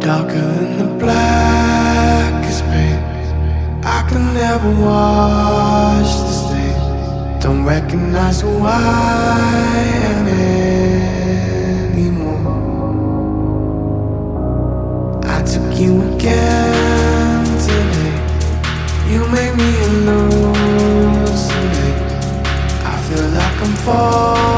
darker than the blackest paint. I can never wash the stain. Don't recognize who I am anymore. I took you again today. You made me hallucinate. I feel like I'm falling